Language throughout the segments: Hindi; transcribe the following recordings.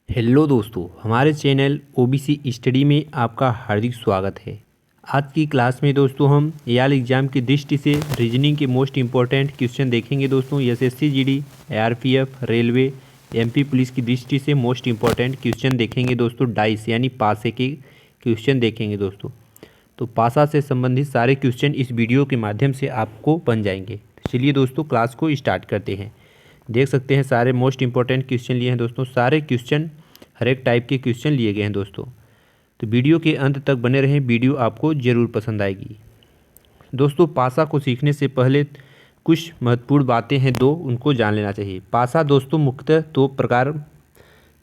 हेलो दोस्तों, हमारे चैनल ओबीसी स्टडी में आपका हार्दिक स्वागत है। आज की क्लास में दोस्तों हम याल एग्ज़ाम की दृष्टि से रीजनिंग के मोस्ट इम्पोर्टेंट क्वेश्चन देखेंगे। दोस्तों SSC GD, RPF, railway, MP police की दृष्टि से मोस्ट इम्पोर्टेंट क्वेश्चन देखेंगे। दोस्तों डाइस यानी पासे के क्वेश्चन देखेंगे। दोस्तों तो पासा से संबंधित सारे क्वेश्चन इस वीडियो के माध्यम से आपको बन जाएंगे। चलिए दोस्तों क्लास को स्टार्ट करते हैं। देख सकते हैं सारे मोस्ट इंपॉर्टेंट क्वेश्चन लिए हैं। दोस्तों सारे क्वेश्चन हर एक टाइप के क्वेश्चन लिए गए हैं। दोस्तों तो वीडियो के अंत तक बने रहें, वीडियो आपको ज़रूर पसंद आएगी। दोस्तों पासा को सीखने से पहले कुछ महत्वपूर्ण बातें हैं उनको जान लेना चाहिए। पासा दोस्तों मुख्यतः दो प्रकार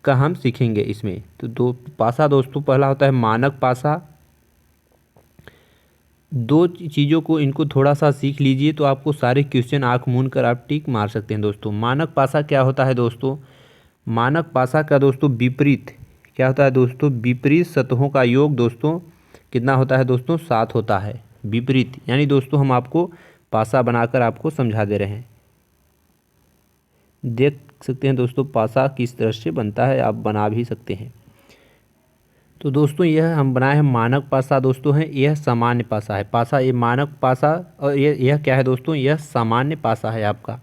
का हम सीखेंगे इसमें। तो दो पासा दोस्तों, पहला होता है मानक पासा। दो चीज़ों को इनको थोड़ा सा सीख लीजिए तो आपको सारे क्वेश्चन आँख मूंद कर आप टिक मार सकते हैं। दोस्तों मानक पासा क्या होता है? दोस्तों मानक पासा का दोस्तों विपरीत क्या होता है? दोस्तों विपरीत सतहों का योग दोस्तों कितना होता है? दोस्तों 7 होता है। विपरीत यानी दोस्तों हम आपको पासा बनाकर आपको समझा दे रहे हैं। देख सकते हैं दोस्तों पासा किस तरह से बनता है, आप बना भी सकते हैं। तो दोस्तों यह हम बनाए हैं मानक पासा। दोस्तों है यह सामान्य पासा है। पासा ये मानक पासा और यह क्या है दोस्तों? यह सामान्य पासा है। आपका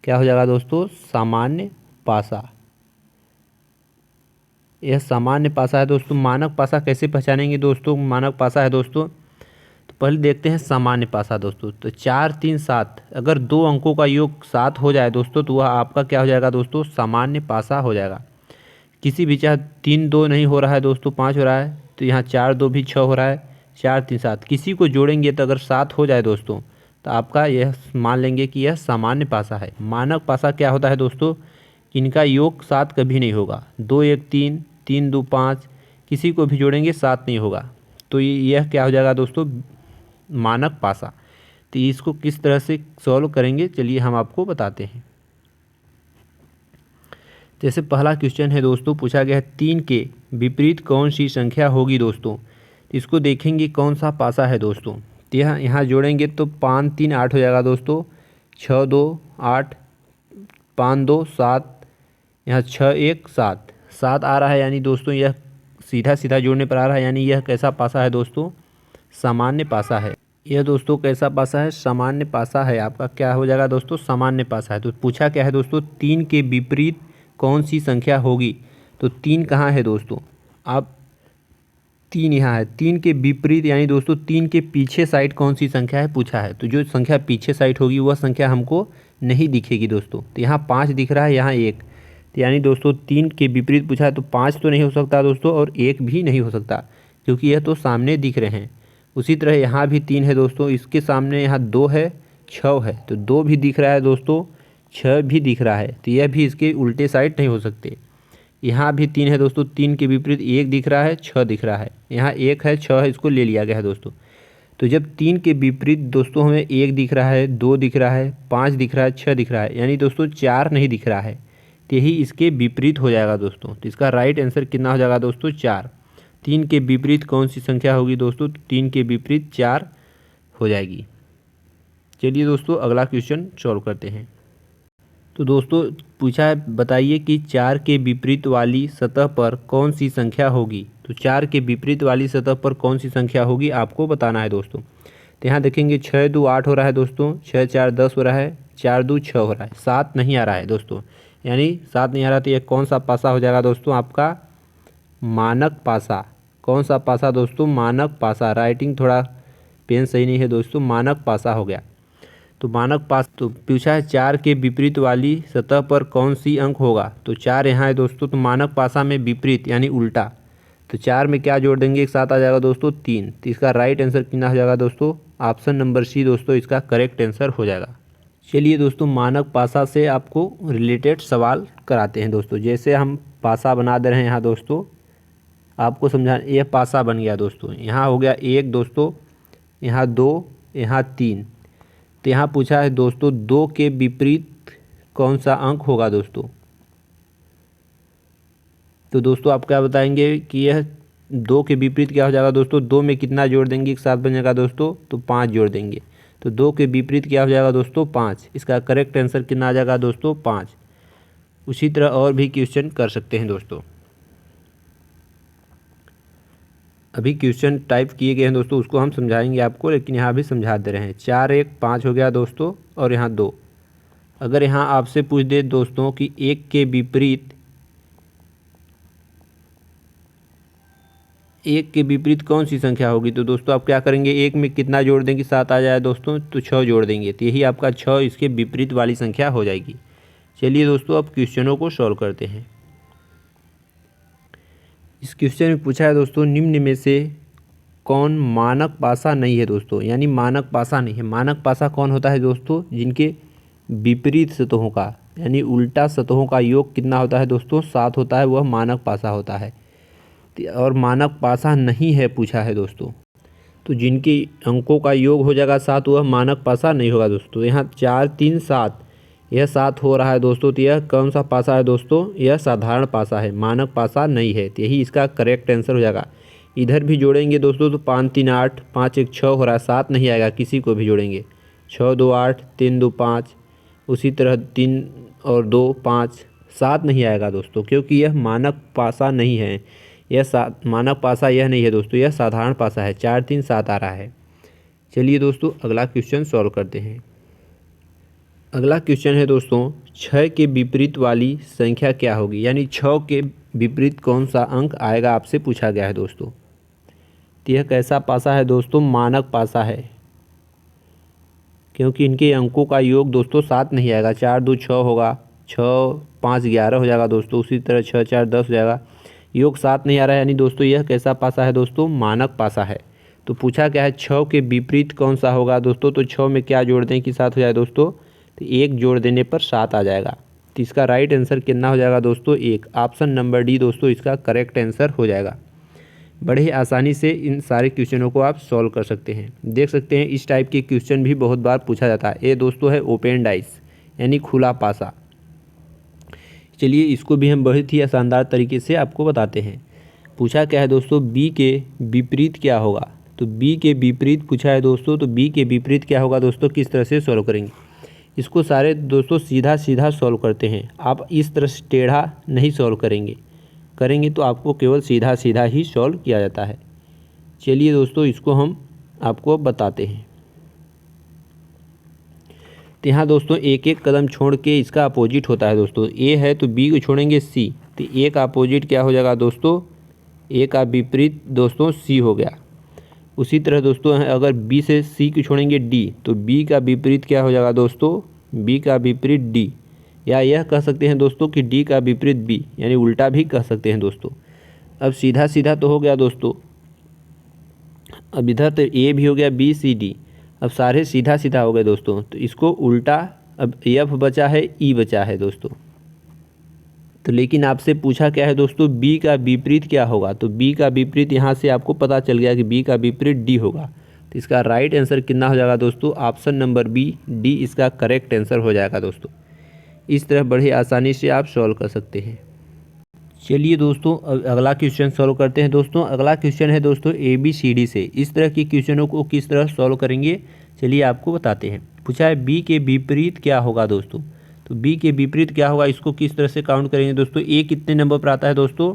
क्या हो जाएगा दोस्तों? सामान्य पासा। यह सामान्य पासा है। दोस्तों मानक पासा कैसे पहचानेंगे? दोस्तों मानक पासा है दोस्तों, तो पहले देखते हैं सामान्य पासा। दोस्तों तो 4 3 7, अगर दो अंकों का योग 7 हो जाए दोस्तों तो वह आपका क्या हो जाएगा दोस्तों? सामान्य पासा हो जाएगा। किसी भी चाहे 3 2 नहीं हो रहा है दोस्तों, 5 हो रहा है, तो यहाँ 4 2 भी 6 हो रहा है, 4 3 7, किसी को जोड़ेंगे तो अगर 7 हो जाए दोस्तों तो आपका यह मान लेंगे कि यह सामान्य पासा है। मानक पासा क्या होता है दोस्तों? इनका योग 7 कभी नहीं होगा। 2 1 3, 3 2 5, किसी को भी जोड़ेंगे 7 नहीं होगा। तो यह क्या हो जाएगा दोस्तों? मानक पासा। तो इसको किस तरह से सॉल्व करेंगे चलिए हम आपको बताते हैं। जैसे पहला क्वेश्चन है दोस्तों, पूछा गया है 3 के विपरीत कौन सी संख्या होगी। दोस्तों इसको देखेंगे कौन सा पासा है दोस्तों। तो यहाँ जोड़ेंगे तो 5 3 8 हो जाएगा दोस्तों, 6 2 8, 5 2 7, यहाँ 6 1 7, 7 आ रहा है, यानी दोस्तों यह सीधा सीधा जोड़ने पर आ रहा है, यानी यह कैसा पासा है दोस्तों? सामान्य पासा है। यह दोस्तों कैसा पासा है? सामान्य पासा है। आपका क्या हो जाएगा दोस्तों? सामान्य पासा है। तो पूछा क्या है दोस्तों? 3 के विपरीत कौन सी संख्या होगी। तो 3 कहाँ है दोस्तों? आप 3 यहाँ है। 3 के विपरीत यानी दोस्तों 3 के पीछे साइड कौन सी संख्या है पूछा है। तो जो संख्या पीछे साइड होगी वह संख्या हमको नहीं दिखेगी दोस्तों। तो यहाँ 5 दिख रहा है, यहाँ 1, तो यानी दोस्तों 3 के विपरीत पूछा है तो 5 तो नहीं हो सकता दोस्तों, और 1 भी नहीं हो सकता, क्योंकि यह तो सामने दिख रहे हैं। उसी तरह यहाँ भी 3 है दोस्तों, इसके सामने यहाँ 2 है, 6 है, तो 2 भी दिख रहा है दोस्तों, 6 भी दिख रहा है, तो यह भी इसके उल्टे साइड नहीं हो सकते। यहाँ भी 3 है दोस्तों, 3 के विपरीत 1 दिख रहा है, 6 दिख रहा है, यहाँ 1 है, 6 है, इसको ले लिया गया है दोस्तों। तो जब 3 के विपरीत दोस्तों हमें 1 दिख रहा है, 2 दिख रहा है, 5 दिख रहा है, 6 दिख रहा है, यानी दोस्तों 4 नहीं दिख रहा है, तो यही इसके विपरीत हो जाएगा दोस्तों। तो इसका राइट आंसर कितना हो जाएगा दोस्तों? 4। 3 के विपरीत कौन सी संख्या होगी दोस्तों? 3 के विपरीत 4 हो जाएगी। चलिए दोस्तों अगला क्वेश्चन सॉल्व करते हैं। तो दोस्तों पूछा है बताइए कि 4 के विपरीत वाली सतह पर कौन सी संख्या होगी। तो 4 के विपरीत वाली सतह पर कौन सी संख्या होगी आपको बताना है दोस्तों। तो यहाँ देखेंगे 6 2 8 हो रहा है दोस्तों, 6 4 10 हो रहा है, 4 2 6 हो रहा है, 7 नहीं आ रहा है दोस्तों, यानी 7 नहीं आ रहा, तो यह कौन सा पासा हो जाएगा दोस्तों? आपका मानक पासा। कौन सा पासा दोस्तों? मानक पासा। राइटिंग थोड़ा पेन सही नहीं है दोस्तों, मानक पासा हो गया। तो मानक पास तो पूछा है 4 के विपरीत वाली सतह पर कौन सी अंक होगा। तो 4 यहाँ है दोस्तों, तो मानक पासा में विपरीत यानी उल्टा, तो 4 में क्या जोड़ देंगे? एक साथ आ जाएगा दोस्तों 3। तो इसका राइट आंसर कितना हो जाएगा दोस्तों? ऑप्शन नंबर सी दोस्तों इसका करेक्ट आंसर हो जाएगा। चलिए दोस्तों मानक पासा से आपको रिलेटेड सवाल कराते हैं दोस्तों। जैसे हम पासा बना दे रहे हैं यहाँ दोस्तों, आपको समझा, यह पासा बन गया दोस्तों। यहाँ हो गया 1 दोस्तों, यहाँ 2, यहाँ 3। तो यहाँ पूछा है दोस्तों 2 के विपरीत कौन सा अंक होगा दोस्तों। तो दोस्तों आप क्या बताएंगे कि यह 2 के विपरीत क्या हो जाएगा दोस्तों? 2 में कितना जोड़ देंगे एक साथ बन जाएगा दोस्तों? तो 5 जोड़ देंगे। तो 2 के विपरीत क्या हो जाएगा दोस्तों? 5। इसका करेक्ट आंसर कितना आ जाएगा दोस्तों? 5। उसी तरह और भी क्वेश्चन कर सकते हैं दोस्तों। अभी क्वेश्चन टाइप किए गए हैं दोस्तों, उसको हम समझाएंगे आपको, लेकिन यहाँ भी समझा दे रहे हैं। 4 1 5 हो गया दोस्तों, और यहाँ 2। अगर यहाँ आपसे पूछ दे दोस्तों कि 1 के विपरीत कौन सी संख्या होगी, तो दोस्तों आप क्या करेंगे, 1 में कितना जोड़ देंगे, 7 आ जाए दोस्तों, तो 6 जोड़ देंगे, तो यही आपका 6 इसके विपरीत वाली संख्या हो जाएगी। चलिए दोस्तों अब क्वेश्चनों को सॉल्व करते हैं। इस क्वेश्चन में पूछा है दोस्तों, निम्न में से कौन मानक पासा नहीं है दोस्तों, यानी मानक पासा नहीं है। मानक पासा कौन होता है दोस्तों, जिनके विपरीत सतहों का यानी उल्टा सतहों का योग कितना होता है दोस्तों, 7 होता है, वह मानक पासा होता है। और मानक पासा नहीं है पूछा है दोस्तों, तो जिनके अंकों का योग हो जाएगा 7 वह मानक पासा नहीं होगा दोस्तों। यहाँ 4 3 7, यह 7 हो रहा है दोस्तों, तो यह कौन सा पासा है दोस्तों, यह साधारण पासा है, मानक पासा नहीं है, तो यही इसका करेक्ट आंसर हो जाएगा। इधर भी जोड़ेंगे दोस्तों तो 5 3 8, 5 1 6 हो रहा है, 7 नहीं आएगा, किसी को भी जोड़ेंगे 6 2 8, 3 2 5, उसी तरह 3 और 2 5, 7 नहीं आएगा दोस्तों, क्योंकि यह मानक पासा नहीं है। यह मानक पासा यह नहीं है दोस्तों, यह साधारण पासा है। 4 3 7 आ रहा है। चलिए दोस्तों अगला क्वेश्चन सॉल्व करते हैं। अगला क्वेश्चन है दोस्तों, 6 के विपरीत वाली संख्या क्या होगी, यानी 6 के विपरीत कौन सा अंक आएगा, आपसे पूछा गया है दोस्तों। तो यह कैसा पासा है दोस्तों, मानक पासा है, क्योंकि इनके अंकों का योग दोस्तों 7 नहीं आएगा। 4 2 6 होगा, 6 5 11 हो जाएगा दोस्तों, उसी तरह 6 4 10 हो जाएगा, योग 7 नहीं आ रहा है, यानी दोस्तों यह कैसा पासा है दोस्तों, मानक पासा है। तो पूछा क्या है, 6 के विपरीत कौन सा होगा दोस्तों, तो 6 में क्या जोड़ दें कि 7 हो जाए दोस्तों, तो 1 जोड़ देने पर 7 आ जाएगा। तो इसका राइट आंसर कितना हो जाएगा दोस्तों, 1। ऑप्शन नंबर डी दोस्तों इसका करेक्ट आंसर हो जाएगा। बड़े ही आसानी से इन सारे क्वेश्चनों को आप सॉल्व कर सकते हैं। देख सकते हैं इस टाइप के क्वेश्चन भी बहुत बार पूछा जाता है। ये दोस्तों है ओपन डाइस, यानी खुला पासा। चलिए इसको भी हम बहुत ही शानदार तरीके से आपको बताते हैं। पूछा क्या है दोस्तों, बी के विपरीत क्या होगा, तो बी के विपरीत पूछा है दोस्तों, तो बी के विपरीत क्या होगा दोस्तों, किस तरह से सॉल्व करेंगे। इसको सारे दोस्तों सीधा सीधा सॉल्व करते हैं, आप इस तरह से टेढ़ा नहीं सॉल्व करेंगे तो आपको केवल सीधा सीधा ही सॉल्व किया जाता है। चलिए दोस्तों इसको हम आपको बताते हैं। तो यहाँ दोस्तों एक एक कदम छोड़ के इसका अपोजिट होता है दोस्तों। ए है तो बी को छोड़ेंगे सी, तो ए का अपोजिट क्या हो जाएगा दोस्तों, ए का विपरीत दोस्तों सी हो गया। उसी तरह दोस्तों अगर बी से सी को छोड़ेंगे डी, तो बी का विपरीत क्या हो जाएगा दोस्तों, बी का विपरीत डी, या यह कह सकते हैं दोस्तों कि डी का विपरीत बी, यानी उल्टा भी कह सकते हैं दोस्तों। अब सीधा सीधा तो हो गया दोस्तों, अब इधर तो ए भी हो गया, बी सी डी, अब सारे सीधा सीधा हो गए दोस्तों। तो इसको उल्टा, अब एफ बचा है, ई बचा है दोस्तों। तो लेकिन आपसे पूछा क्या है दोस्तों, बी का विपरीत क्या होगा, तो बी का विपरीत यहाँ से आपको पता चल गया कि बी का विपरीत डी होगा। तो इसका राइट आंसर कितना हो जाएगा दोस्तों, ऑप्शन नंबर बी, डी इसका करेक्ट आंसर हो जाएगा दोस्तों। इस तरह बड़े आसानी से आप सॉल्व कर सकते हैं। चलिए दोस्तों अगला क्वेश्चन सॉल्व करते हैं दोस्तों। अगला क्वेश्चन है दोस्तों ABCD से। इस तरह के क्वेश्चनों को किस तरह सॉल्व करेंगे चलिए आपको बताते हैं। पूछा है बी के विपरीत क्या होगा दोस्तों, तो बी के विपरीत क्या होगा, इसको किस तरह से काउंट करेंगे दोस्तों। ए कितने नंबर पर आता है दोस्तों,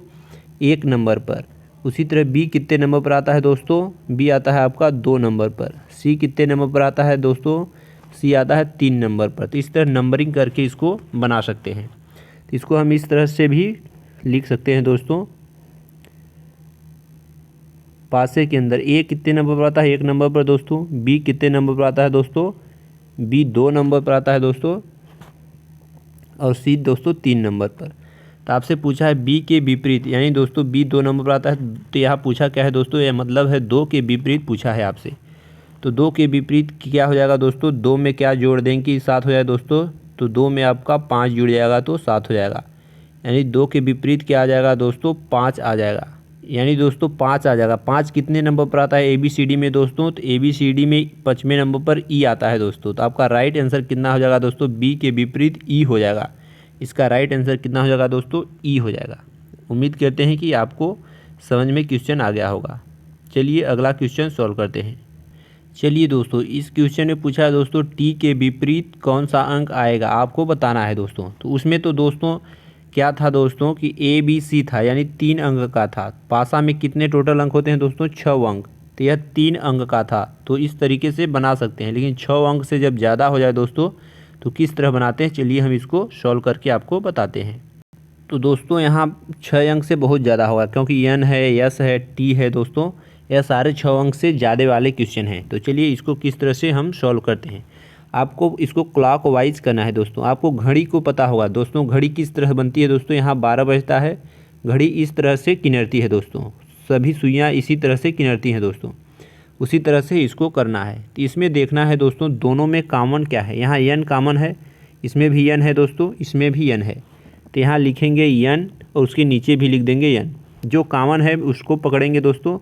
1 नंबर पर। उसी तरह बी कितने नंबर पर आता है दोस्तों, बी आता है आपका 2 नंबर पर। सी कितने नंबर पर आता है दोस्तों, सी आता है 3 नंबर पर। तो इस तरह नंबरिंग करके इसको बना सकते हैं। तो इसको हम इस तरह से भी लिख सकते हैं दोस्तों, पासे के अंदर ए कितने नंबर पर आता है, 1 नंबर पर दोस्तों। बी कितने नंबर पर आता है दोस्तों, बी 2 नंबर पर आता है दोस्तों, और सी दोस्तों 3 नंबर पर। तो आपसे पूछा है बी के विपरीत, यानी दोस्तों बी 2 नंबर पर आता है, तो यहाँ पूछा क्या है दोस्तों, यह मतलब है 2 के विपरीत पूछा है आपसे। तो 2 के विपरीत क्या हो जाएगा दोस्तों, 2 में क्या जोड़ देंगे कि 7 हो जाए दोस्तों, तो 2 में आपका 5 जुड़ जाएगा तो 7 हो जाएगा। यानी 2 के विपरीत क्या आ जाएगा दोस्तों, 5 आ जाएगा। यानी दोस्तों 5 आ जाएगा। 5 कितने नंबर पर आता है ABCD में दोस्तों, तो ABCD में 5वें नंबर पर ई आता है दोस्तों। तो आपका राइट आंसर कितना हो जाएगा दोस्तों, बी के विपरीत ई हो जाएगा। इसका राइट आंसर कितना हो जाएगा दोस्तों, ई हो जाएगा। उम्मीद करते हैं कि आपको समझ में क्वेश्चन आ गया होगा। चलिए अगला क्वेश्चन सॉल्व करते हैं। चलिए दोस्तों इस क्वेश्चन में पूछा है दोस्तों टी के विपरीत कौन सा अंक आएगा, आपको बताना है दोस्तों। तो उसमें तो दोस्तों क्या था दोस्तों कि ABC था, यानी 3 अंक का था। पासा में कितने टोटल अंक होते हैं दोस्तों? 6 अंक। तो यह 3 अंक का था, तो इस तरीके से बना सकते हैं। लेकिन 6 अंक से जब ज़्यादा हो जाए दोस्तों तो किस तरह बनाते हैं, चलिए हम इसको सॉल्व करके आपको बताते हैं। तो दोस्तों यहाँ 6 अंक से बहुत ज़्यादा होगा, क्योंकि एन है, यस है, टी है दोस्तों, यह सारे 6 अंक से ज़्यादा वाले क्वेश्चन हैं। तो चलिए इसको किस तरह से हम सॉल्व करते हैं। आपको इसको क्लॉक वाइज करना है दोस्तों। आपको घड़ी को पता होगा दोस्तों, घड़ी किस तरह बनती है दोस्तों। यहाँ 12 बजता है, घड़ी इस तरह से किनरती है दोस्तों, सभी सुइयाँ इसी तरह से किनरती हैं दोस्तों। उसी तरह से इसको करना है। तो इसमें देखना है दोस्तों दोनों में कॉमन क्या है। यहाँ एन कॉमन है, इसमें भी एन है दोस्तों, इसमें भी एन है। तो यहाँ लिखेंगे एन और उसके नीचे भी लिख देंगे एन। जो कॉमन है उसको पकड़ेंगे दोस्तों,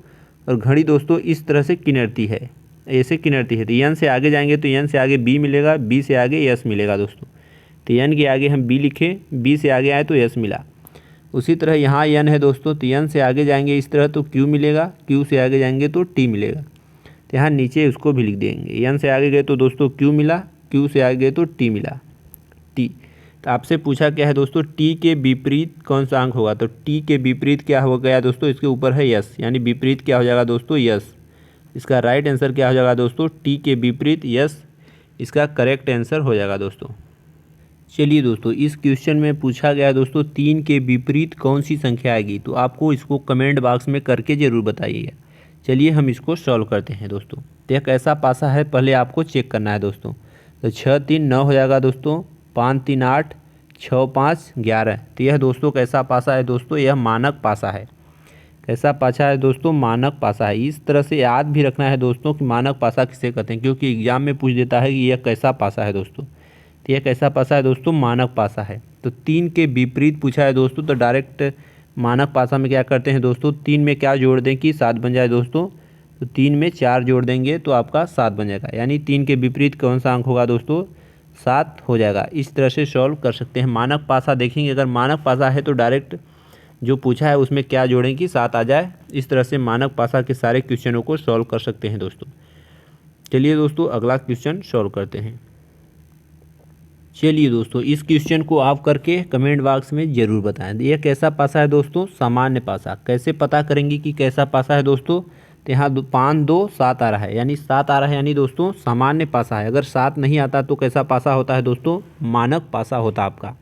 और घड़ी दोस्तों इस तरह से किनरती है, ऐसे किनरती है। तो एन से आगे जाएंगे तो एन से आगे बी मिलेगा, बी से आगे एस मिलेगा दोस्तों। तो एन के आगे हम बी लिखें, बी से आगे आए तो एस मिला। उसी तरह यहाँ एन है दोस्तों, तो एन से आगे जाएंगे इस तरह तो क्यू मिलेगा, क्यू से आगे जाएंगे तो टी मिलेगा। तो यहाँ नीचे उसको भी लिख देंगे, एन से आगे गए तो दोस्तों क्यू मिला, क्यू से आगे गए तो टी मिला, टी। तो आपसे पूछा क्या है दोस्तों, टी के विपरीत कौन सा अंक होगा। तो टी के विपरीत क्या हो गया दोस्तों, इसके ऊपर है यस, यानी विपरीत क्या हो जाएगा दोस्तों, यस। इसका राइट आंसर क्या हो जाएगा दोस्तों, टी के विपरीत यस, इसका करेक्ट आंसर हो जाएगा दोस्तों। चलिए दोस्तों इस क्वेश्चन में पूछा गया है दोस्तों 3 के विपरीत कौन सी संख्या आएगी। तो आपको इसको कमेंट बॉक्स में करके ज़रूर बताइएगा। चलिए हम इसको सॉल्व करते हैं दोस्तों। तो यह कैसा पासा है पहले आपको चेक करना है दोस्तों। तो 6 3 9 हो जाएगा दोस्तों, 5 3 8, 6 5 11। तो यह दोस्तों कैसा पासा है दोस्तों, यह मानक पासा है। कैसा पासा है दोस्तों, मानक पासा है। इस तरह से याद भी रखना है दोस्तों कि मानक पासा किसे कहते हैं, क्योंकि एग्जाम में पूछ देता है कि यह कैसा पासा है दोस्तों। तो यह कैसा पासा है दोस्तों, मानक पासा है। तो 3 के विपरीत पूछा है दोस्तों, तो डायरेक्ट मानक पासा में क्या करते हैं दोस्तों, 3 में क्या जोड़ दें कि 7 बन जाए दोस्तों। तो 3 में 4 जोड़ देंगे तो आपका 7 बन जाएगा, यानी 3 के विपरीत कौन सा अंक होगा दोस्तों, 7 हो जाएगा। इस तरह से सॉल्व कर सकते हैं। मानक पासा देखेंगे, अगर मानक पासा है तो डायरेक्ट जो पूछा है उसमें क्या जोड़ें कि 7 आ जाए। इस तरह से मानक पासा के सारे क्वेश्चनों को सॉल्व कर सकते हैं दोस्तों। चलिए दोस्तों अगला क्वेश्चन सॉल्व करते हैं। चलिए दोस्तों इस क्वेश्चन को आप करके कमेंट बॉक्स में ज़रूर बताएं। यह कैसा पासा है दोस्तों, सामान्य पासा। कैसे पता करेंगे कि कैसा पासा है दोस्तों, तो यहाँ 5 2 7 आ रहा है, यानी 7 आ रहा है, यानी दोस्तों सामान्य पासा है। अगर 7 नहीं आता तो कैसा पासा होता है दोस्तों, मानक पासा होता आपका।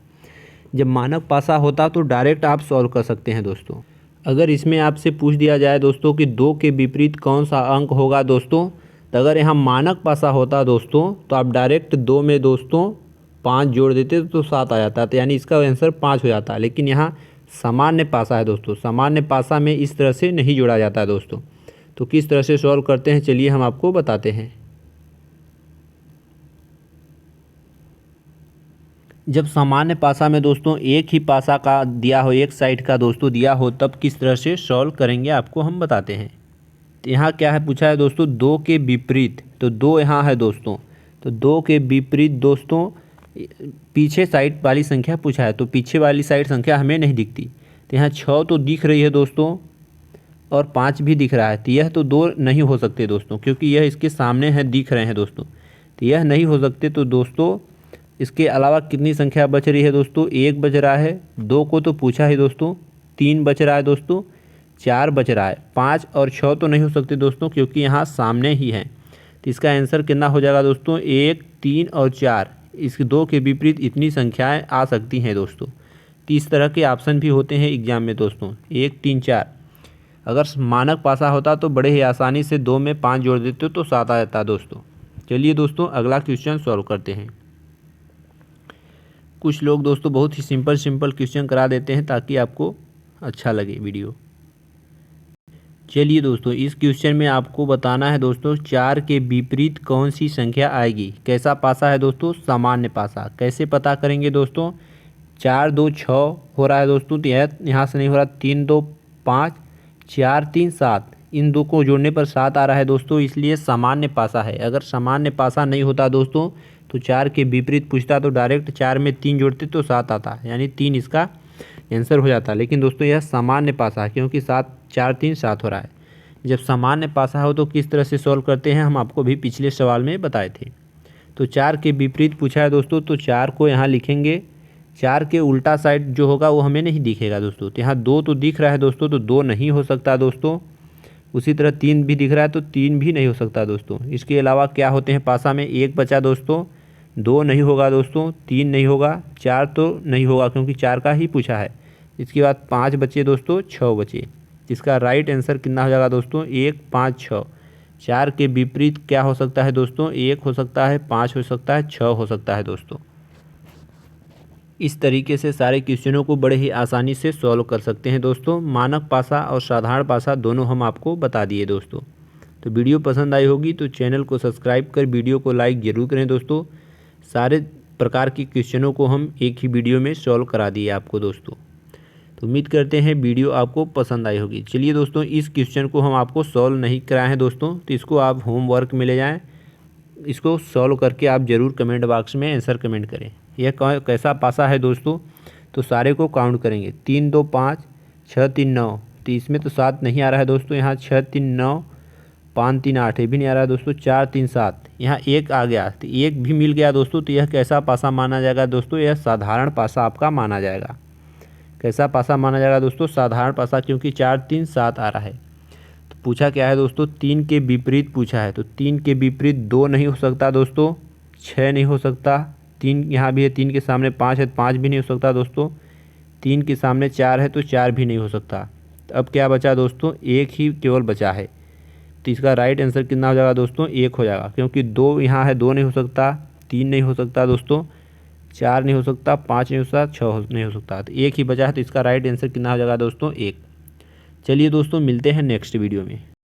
जब मानक पासा होता तो डायरेक्ट आप सॉल्व कर सकते हैं दोस्तों। अगर इसमें आपसे पूछ दिया जाए दोस्तों कि 2 के विपरीत कौन सा अंक होगा दोस्तों, तो अगर यहाँ मानक पासा होता दोस्तों तो आप डायरेक्ट 2 में दोस्तों 5 जोड़ देते तो 7 आ जाता, तो यानी इसका आंसर 5 हो जाता। लेकिन यहाँ सामान्य पासा है दोस्तों, सामान्य पासा में इस तरह से नहीं जोड़ा जाता है दोस्तों। तो किस तरह से सॉल्व करते हैं चलिए हम आपको बताते हैं। जब सामान्य पासा में दोस्तों एक ही पासा का दिया हो, एक साइड का दोस्तों दिया हो, तब किस तरह से सॉल्व करेंगे आपको हम बताते हैं। तो यहाँ क्या है पूछा है दोस्तों, 2 के विपरीत। तो 2 यहाँ है दोस्तों, तो 2 के विपरीत दोस्तों पीछे साइड वाली संख्या पूछा है, तो पीछे वाली साइड संख्या हमें नहीं दिखती। तो यहाँ 6 तो दिख रही है दोस्तों और 5 भी दिख रहा है। तो यह तो 2 नहीं हो सकते दोस्तों, क्योंकि यह इसके सामने है, दिख रहे हैं दोस्तों। तो यह नहीं हो सकते। तो दोस्तों इसके अलावा कितनी संख्या बच रही है दोस्तों, 1 बच रहा है, 2 को तो पूछा है दोस्तों, 3 बच रहा है दोस्तों, 4 बच रहा है, 5 और 6 तो नहीं हो सकते दोस्तों, क्योंकि यहाँ सामने ही है। तो इसका आंसर कितना हो जाएगा दोस्तों, 1 3 और 4। इसके 2 के विपरीत इतनी संख्याएं आ सकती हैं दोस्तों। तो इस तरह के ऑप्शन भी होते हैं एग्जाम में दोस्तों, 1 3 4। अगर मानक पासा होता तो बड़े ही आसानी से 2 में 5 जोड़ देते तो 7 आ जाता दोस्तों। चलिए दोस्तों अगला क्वेश्चन सॉल्व करते हैं। कुछ लोग दोस्तों बहुत ही सिंपल क्वेश्चन करा देते हैं ताकि आपको अच्छा लगे वीडियो। चलिए दोस्तों इस क्वेश्चन में आपको बताना है दोस्तों 4 के विपरीत कौन सी संख्या आएगी। कैसा पासा है दोस्तों, सामान्य पासा। कैसे पता करेंगे दोस्तों, 4 2 6 हो रहा है दोस्तों, तो यहाँ से नहीं हो रहा, 3 2 5, 4 3 7, इन दो को जोड़ने पर 7 आ रहा है दोस्तों, इसलिए सामान्य पासा है। अगर सामान्य पासा नहीं होता दोस्तों तो 4 के विपरीत पूछता तो डायरेक्ट 4 में 3 जोड़ते तो 7 आता, यानी 3 इसका आंसर हो जाता। लेकिन दोस्तों यह सामान्य पासा है, क्योंकि 7 4 3 7 हो रहा है। जब सामान्य पासा हो तो किस तरह से सॉल्व करते हैं हम आपको भी पिछले सवाल में बताए थे। तो 4 के विपरीत पूछा है दोस्तों, तो 4 को यहाँ लिखेंगे, 4 के उल्टा साइड जो होगा वो हमें नहीं दिखेगा दोस्तों। तो यहाँ 2 तो दिख रहा है दोस्तों, तो 2 नहीं हो सकता दोस्तों। उसी तरह 3 भी दिख रहा है, तो 3 भी नहीं हो सकता दोस्तों। इसके अलावा क्या होते हैं पासा में, 1 बचा दोस्तों, 2 नहीं होगा दोस्तों, 3 नहीं होगा, 4 तो नहीं होगा क्योंकि 4 का ही पूछा है। इसके बाद 5 बचे दोस्तों, 6 बचे। इसका राइट आंसर कितना हो जाएगा दोस्तों, 1 5 6। 4 के विपरीत क्या हो सकता है दोस्तों, 1 हो सकता है, 5 हो सकता है, 6 हो सकता है दोस्तों। इस तरीके से सारे क्वेश्चनों को बड़े ही आसानी से सॉल्व कर सकते हैं दोस्तों। मानक पासा और साधारण पासा दोनों हम आपको बता दिए दोस्तों। तो वीडियो पसंद आई होगी तो चैनल को सब्सक्राइब कर वीडियो को लाइक ज़रूर करें दोस्तों। सारे प्रकार के क्वेश्चनों को हम एक ही वीडियो में सॉल्व करा दिए आपको दोस्तों। तो उम्मीद करते हैं वीडियो आपको पसंद आई होगी। चलिए दोस्तों, इस क्वेश्चन को हम आपको सॉल्व नहीं कराए हैं दोस्तों, तो इसको आप होमवर्क में ले जाएँ। इसको सॉल्व करके आप ज़रूर कमेंट बॉक्स में आंसर कमेंट करें। यह कैसा पासा है दोस्तों, तो सारे को काउंट करेंगे। 3 2 5 6 3 9, तो इसमें तो 7 नहीं आ रहा है दोस्तों। यहाँ 6 3 9, 5 3 8 ये भी नहीं आ रहा है दोस्तों। 4 3 7, यहाँ 1 आ गया, तो 1 भी मिल गया दोस्तों। तो यह कैसा पासा माना जाएगा दोस्तों, यह साधारण पासा आपका माना जाएगा। कैसा पासा माना जाएगा दोस्तों, साधारण पासा, क्योंकि 4 3 7 आ रहा है। तो पूछा क्या है दोस्तों, 3 के विपरीत पूछा है। तो 3 के विपरीत 2 नहीं हो सकता दोस्तों, 6 नहीं हो सकता, 3 यहाँ भी है, 3 के सामने 5 है, 5 भी नहीं हो सकता दोस्तों, 3 के सामने 4 है, तो 4 भी नहीं हो सकता। तो अब क्या बचा दोस्तों, 1 ही केवल बचा है। तो इसका राइट आंसर कितना हो जाएगा दोस्तों, 1 हो जाएगा, क्योंकि 2 यहाँ है, 2 नहीं हो सकता, 3 नहीं हो सकता दोस्तों, 4 नहीं हो सकता, 5 नहीं हो सकता, 6 नहीं हो सकता। तो 1 ही बचा है, तो इसका राइट आंसर कितना हो जाएगा दोस्तों, 1। चलिए दोस्तों, मिलते हैं नेक्स्ट वीडियो में।